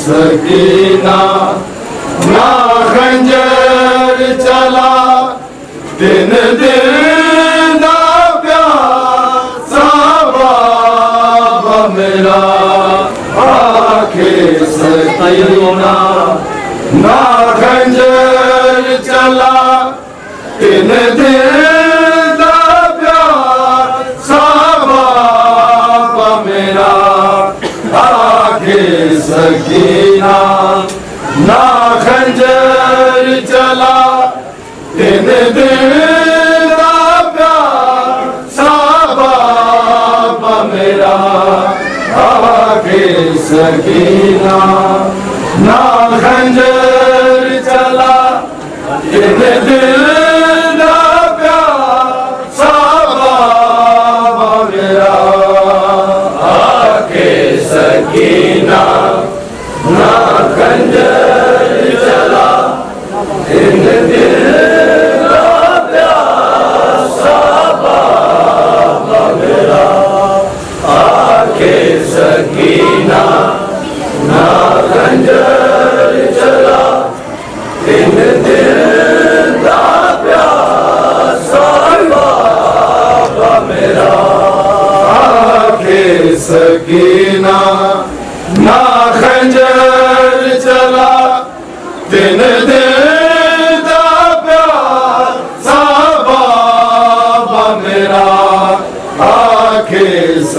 सकीना ना खंजर चला दिन दिन दा प्यासा बाबा मेरा आखे सकीना ना खंजर चला दिन दिन दा प्यासा बाबा मेरा आखे सकीना ना खंजर चला दिन दिन दा प्यासा बाबा मेरा आखे सकीना ना खंजर चला दिन दिन दा प्यासा बाबा मेरा आखे सकीना ना खंजर चला दिन दिन दा प्यासा बाबा मेरा आखे सकीना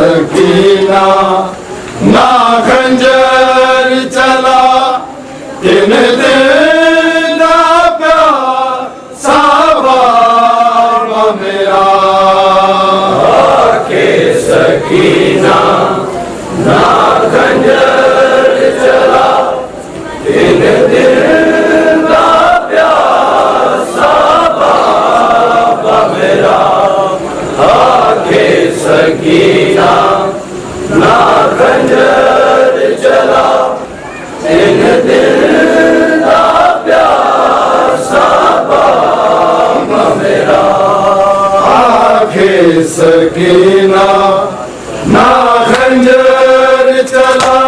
सकीना ना खंजर चला दिन दिन दा प्यासा बाबा मेरा आके सकीना ना खंजर चला दिन दिन दा प्यासा बाबा मेरा आके सकीना ना खंजर चला दिन दिन दा प्यासा बाबा मेरा आके सकीना ना खंजर चला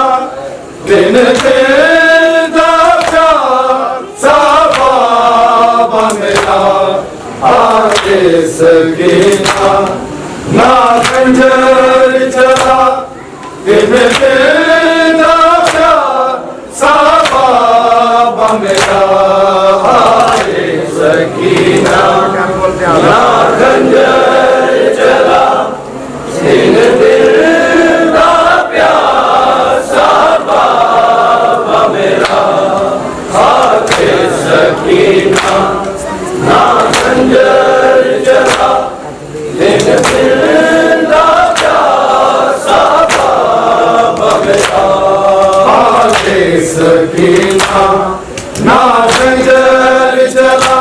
दिन दिन दा प्यासा बाबा मेरा आके सकीना ना खंजर चला दिन दिन दा प्यासा बाबा मेरा आके सकीना ना खंजर चला दिन दिन दा प्यासा बाबा मेरा आके सकीना ना खंजर चला दिन दिन दा प्यासा बाबा मेरा आके सकीना ना खंजर चला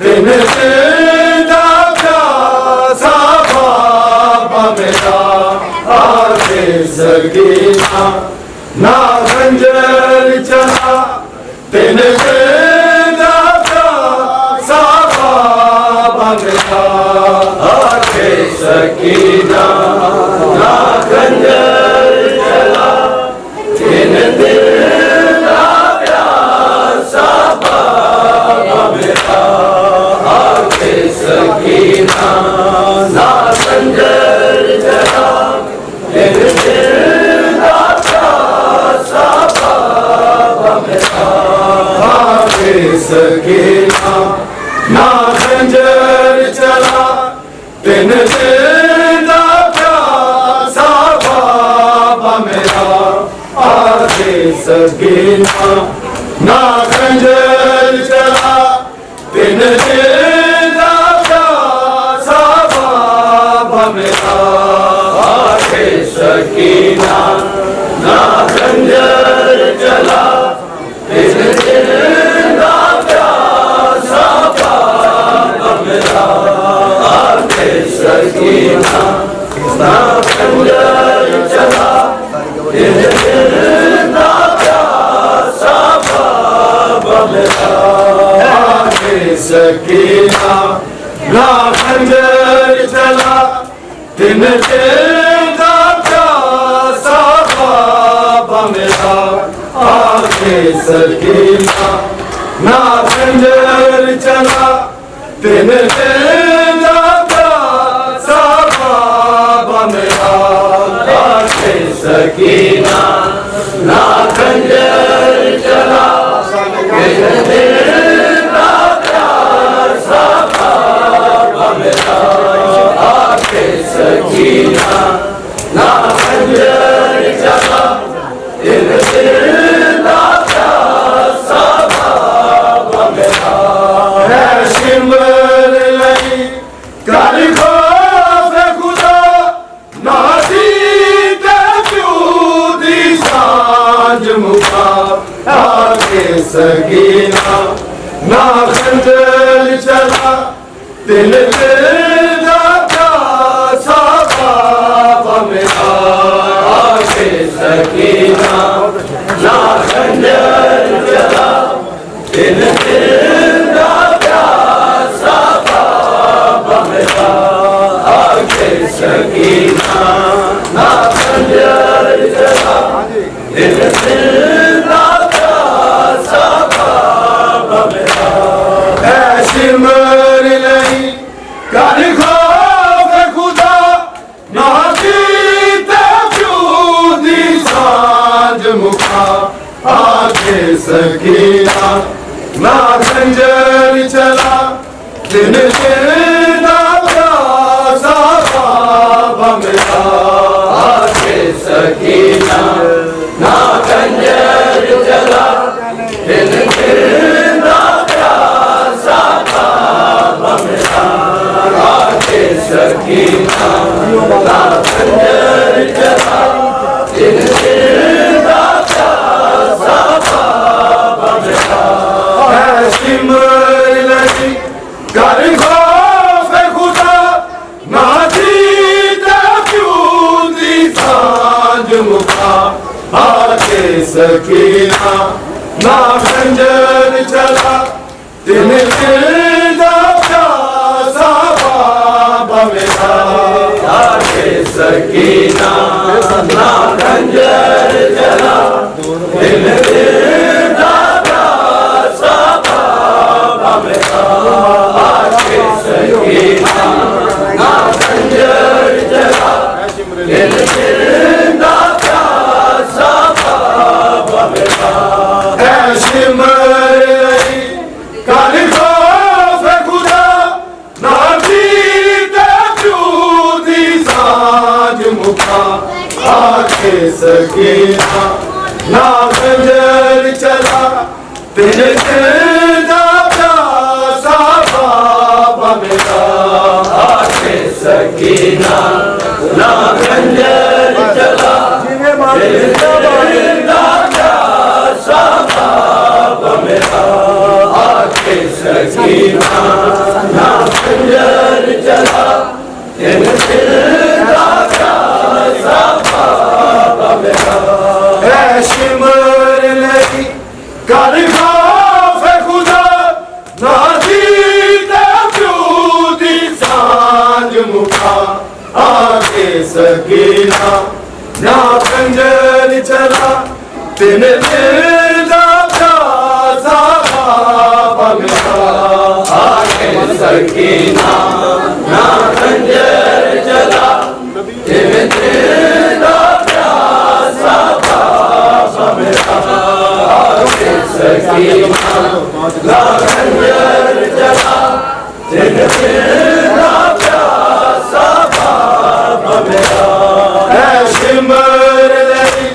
दिन दिन दा प्यासा बाबा मेरा आके सकीना ना खंजर चला दिन दिन दा प्यासा बाबा मेरा आके सकीना ना खंजर चला दिन दिन दा प्यासा बाबा मेरा आके सकीना ना खंजर चला दिन दिन दा प्यासा बाबा मेरा आके सकीना ना खंजर चला दिन दिन दा प्यासा बाबा मेरा आके सकीना ना खंजर चला दिन दिन दा प्यासा बाबा मेरा आके सकीना ना खंजर चला दिन दिन दा प्यासा बाबा मेरा आके सकीना ना खंजर चला दिन दिन दा प्यासा बाबा मेरा आके सकीना ना खंजर चला दिन दिन दा प्यासा बाबा मेरा आके सकीना ना खंजर चला दिन दिन दा प्यासा बाबा मेरा आके सकीना ना खंजर चला दिन दिन दा प्यासा बाबा मेरा आके सकीना ना खंजर चला दिन दिन दा प्यासा बाबा मेरा है सिमर लई कर खौफ खुदा ना जीते प्यू दी सांझ मुका आके सकीना ना खंजर चला दिन दिन दा प्यासा बाबा मेरा आके सकीना ना खंजर चला दिन दिन दा प्यासा बाबा मेरा आके सकीना ना खंजर चला दिन दिन दा प्यासा बाबा मेरा है सिमर लई कर खौफ खुदा ना जीते प्यू दी सांझ मुका आके सकीना ना खंजर चला दिन दिन दा प्यासा बाबा मेरा सकीना ना खंजर चला दिन दिल दा प्यासा बाबा मेरा है सिमर लगी कर खौफ खुदा ना जीता क्यों दी सांझ मुखा आके सकीना ना खंजर चला दिन दिल दा प्यासा बाबा मेरा आके सकीना ना खंजर चला दिन दिल दा प्यासा बाबा मेरा आके सकीना ना खंजर चला दिन दिल दा प्यासा बाबा मेरा है सिमर कर खौफ खुदा ना जीता क्यों दी सांझ मुखा आके सकीना ना खंजर चला दिन दिल दा प्यासा बाबा मेरा आके सकीना ना खंजर चला दिन दिल दा प्यासा बाबा मेरा आके सकीना ना खंजर चला दिन दिल दा प्यासा बाबा मेरा है सिमर लगी कर खौफ खुदा ना जीता क्यों दी सांझ मुखा आके सकीना ना खंजर चला दिन दिल दा प्यासा बाबा मेरा आके सकीना ना खंजर चला दिन दिल दा प्यासा बाबा मेरा आके सकीना ना खंजर चला दिन दिल दा प्यासा बाबा मेरा है सिमर लगी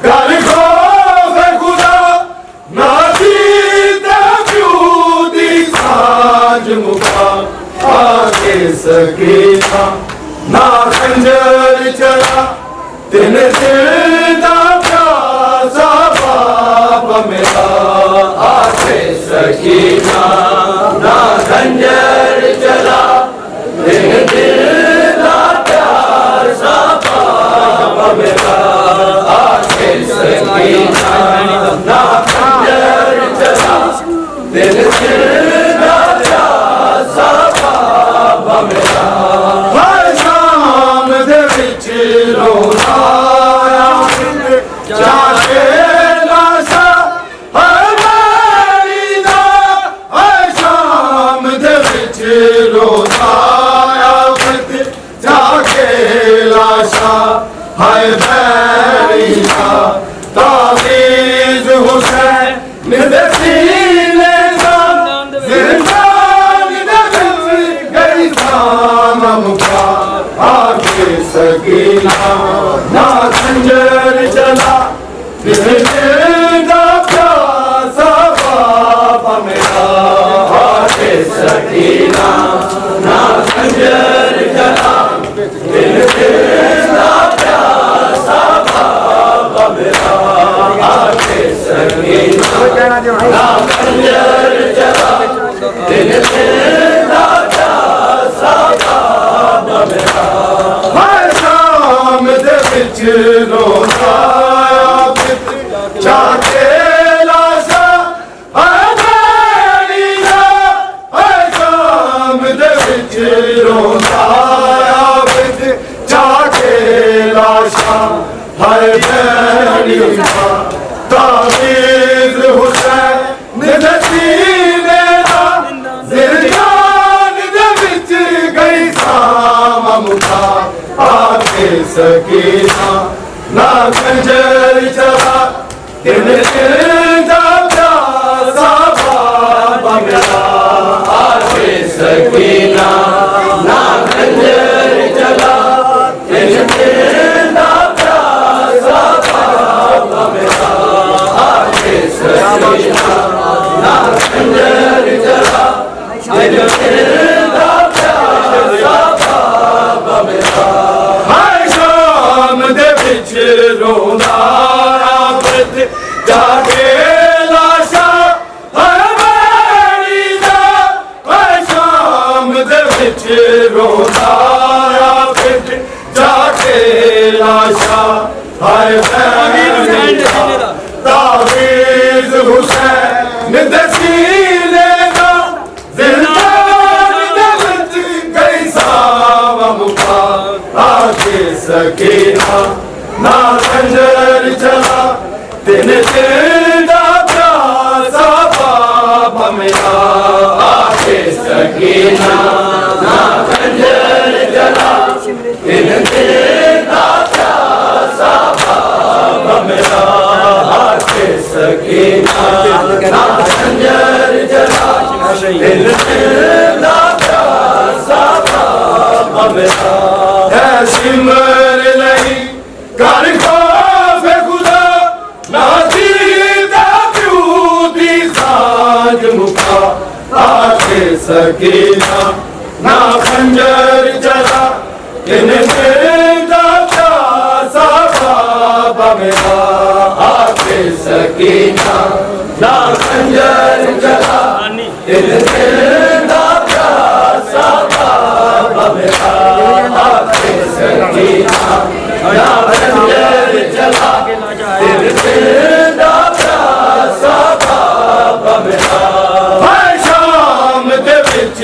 कर खौफ खुदा ना जीता क्यों दी सांझ मुखा आके सकीना ना खंजर चला दिन दिल दा प्यासा बाबा मेरा आके सकीना ना खंजर चला दिन दिल दा प्यासा बाबा मेरा आके सकीना ना खंजर चला दिन दिल दा प्यासा बाबा मेरा हर शाम दे विच रोना जाके लाशा हमारी दा हर शाम दे विच रोना जाके लाशा हाय बैरी दा तावीज़ हुसैन दे सीने दा जिंदान दे विच गई शाम मुखा आके सकीना ना खंजर चला दिन दा प्यासा बाबा मेरा आके सकीना ना खंजर चला दिन दा प्यासा बाबा मेरा आके सकीना ना खंजर चला दिन दा प्यासा बाबा मेरा हर शाम दे विच रोना जाके लाशा हमारी दा हर शाम दे विच रोना जाके लाशा हर बैरी दा तावीज़ हुसैन दे सीने दा जिंदान दे विच गई शाम मुखा आके सकीना ना खंजर चला दिन दिल दा प्यासा बाबा मेरा आके सकीना ना खंजर चला दिन दिल दा प्यासा बाबा मेरा आके सकीना ना खंजर चला दिन दिल दा प्यासा दे विच रोंदा फिर जाके लाशा हाय तावीज़ हुसैन दे सीने दा ज़िंदान दे विच गई सावा मुका आके सकीना ना खंजर चला दिन दा प्यासा बाबा मेरा आके सकीना ना खंजर चला दिन दा प्यासा बाबा मेरा आके सकीना ना खंजर चला दिन दा प्यासा बाबा मेरा है सिमर नहीं कर खौफे खुदा ना जीता प्यूती साज मुका आके सकीना ना खंजर चला इन दा प्यासा बाबा मेरा आके सकीना ना खंजर चला इन दा प्यासा बाबा मेरा आके सकीना ना खंजर चला इन दा प्यासा बाबा मेरा हाय शाम दे विच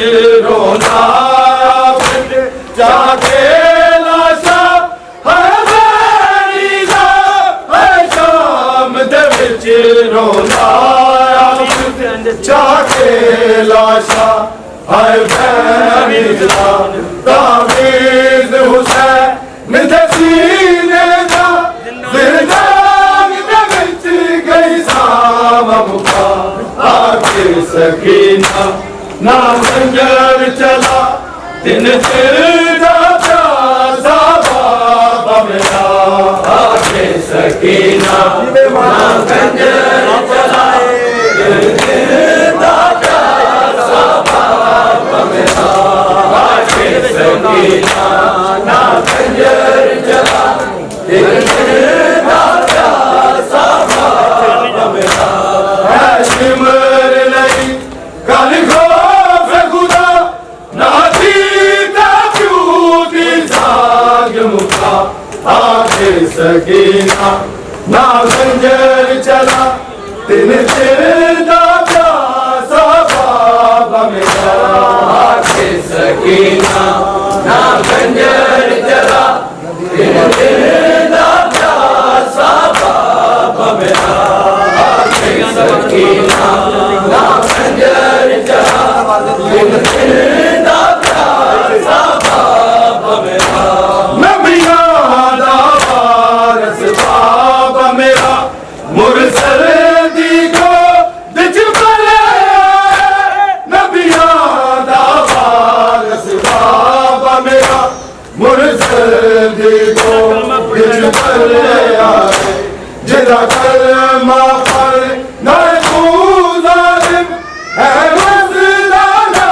रोंदा फिर जाके लाशा हाय मेरी दा हाय शाम दे विच रोंदा जाके लाशा हाय मेरी दा तावीज़ हुसैन दे सीने दा ज़िंदान दे विच गई सावा मुका आके सकीना ना खंजर चला दिन दा प्यासा बाबा मेरा आके सकीना ना खंजर चला दिन दा प्यासा बाबा मेरा आके सकीना ना खंजर चला दिन दा प्यासा बाबा मेरा है सिमर नहीं कल खौफे खुदा ना जीता प्यूती साग मुका आके सकीना ना खंजर चला दिन दा प्यासा बाबा मेरा आके सकीना ना खंजर चला दिन दा प्यासा बाबा मेरा आके सकीना ना खंजर चला दिन दा प्यासा बाबा मेरा नबियां दा वारस बाबा मेरा मुरसल दी को बिच पले नबियां दा वारस बाबा मेरा मुरसल दी को बिच पले जिदा कलमा पर ना तू जालिम है मज़दाना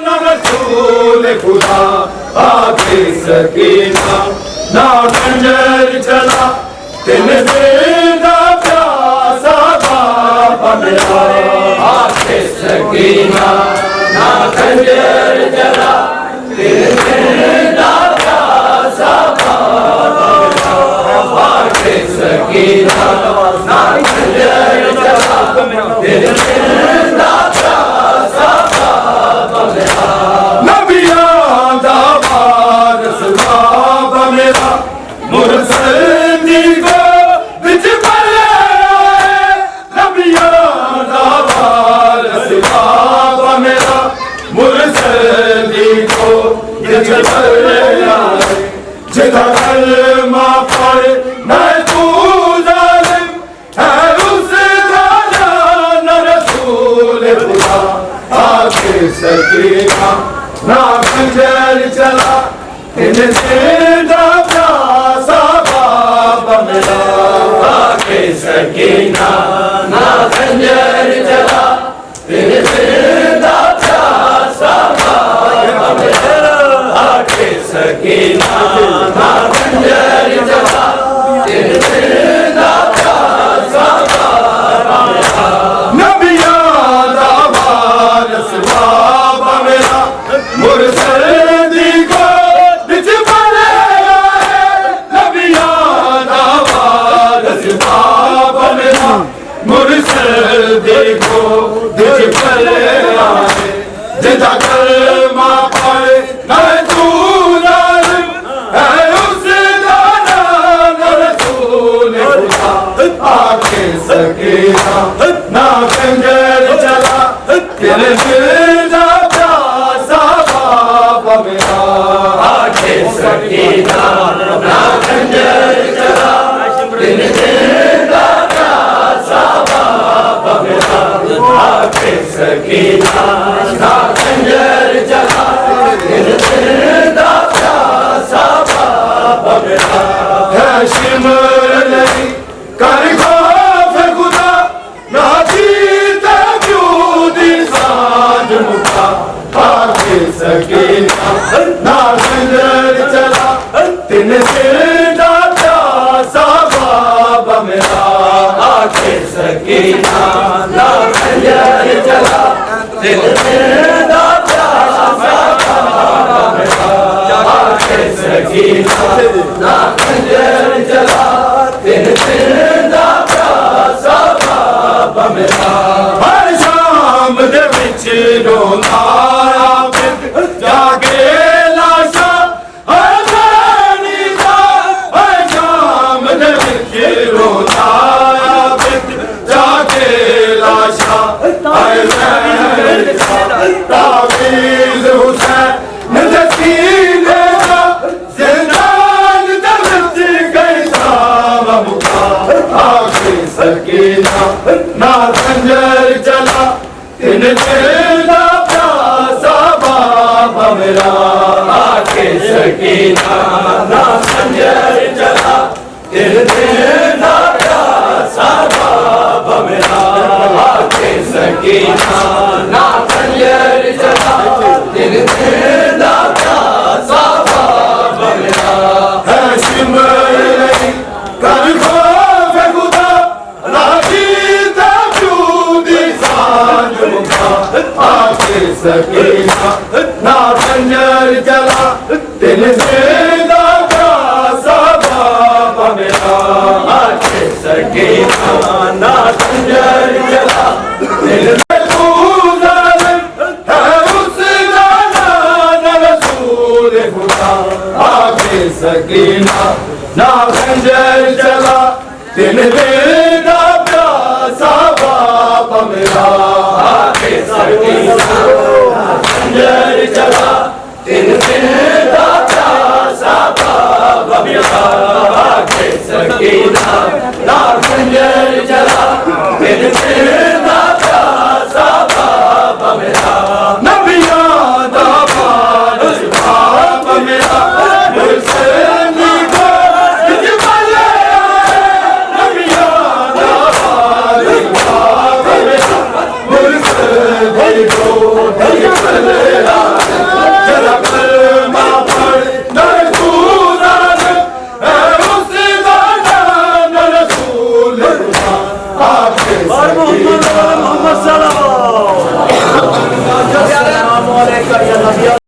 ना रसूल खुदा आके सकीना ना खंजर चला दिन दा प्यासा बाबा मेरा आके सकीना ना खंजर चला दिन दा प्यासा बाबा मेरा आके सकीना ना खंजर चला दिन दा प्यासा बाबा मेरा नबियां दा वारस बाबा मेरा मुरसल दी को बिच पले नबियां दा वारस बाबा मेरा मुरसल दी को बिच पले जिदा कलमा पढ़ ना तू जालिम है उसदा ना रसूल खुदा आके सकीना ना खंजर चला इन दा प्यासा बाबा मेरा आके सकीना ना खंजर चला इन दा प्यासा बाबा मेरा आके सकीना ना खंजर चला इन दा प्यासा बाबा मेरा नबियां दा वारस बाबा मेरा मुरसल दी गोद च पलिया नबियां दा वारिस बाबा मेरा मुरसल दी गोद च पलिया जिदा कलमा पढ़े ना तू जालिम है उसदा नाम रसूल खुदा आके सकीना ना खंजर चला दिल दा प्यासा बाबा मेरा आके सकीना ना खंजर चला दिल दा प्यासा बाबा मेरा आके सकीना ना खंजर चला दिल दा प्यासा बाबा मेरा है शिमर नहीं कर खौफ खुदा ना जीता क्यों दी सांझ मुका आके सकीना ना खंजर चला तिन सिर दा प्यासा बाबा मेरा आके सकीना ना खंजर चला तिन सिर दा प्यासा बाबा मेरा आके सकीना ना खंजर चला तिन सिर दा प्यासा बाबा मेरा हर शाम दे विच रोंदा जागे लाशा हर रानी दा हर शाम दे विच रोंदा जागे लाशा हर रानी दा तावीज़ हुसैन दे सीने दा ज़िंदान दे विच कैसा मुका आके सकीना ना खंजर चला तिन दा प्यासा बाबा मेरा आके सकीना ना खंजर चला तिन दा प्यासा बाबा मेरा आके सकीना ना खंजर चला तिन दा प्यासा बाबा मेरा है शिमर नहीं कर खौफ खुदा ना जीता क्यों दी सांझ मुका आके सकीना ना खंजर चला तिन दा प्यासा बाबा मेरा आके सकीना ना खंजर चला तिन तू जालिम है उसदा नाम रसूल खुदा आके सकीना ना खंजर चला तिन दा प्यासा बाबा मेरा आके सकीना ना खंजर चला तिन दा प्यासा बाबा मेरा आके सकीना ना खंजर चला तिन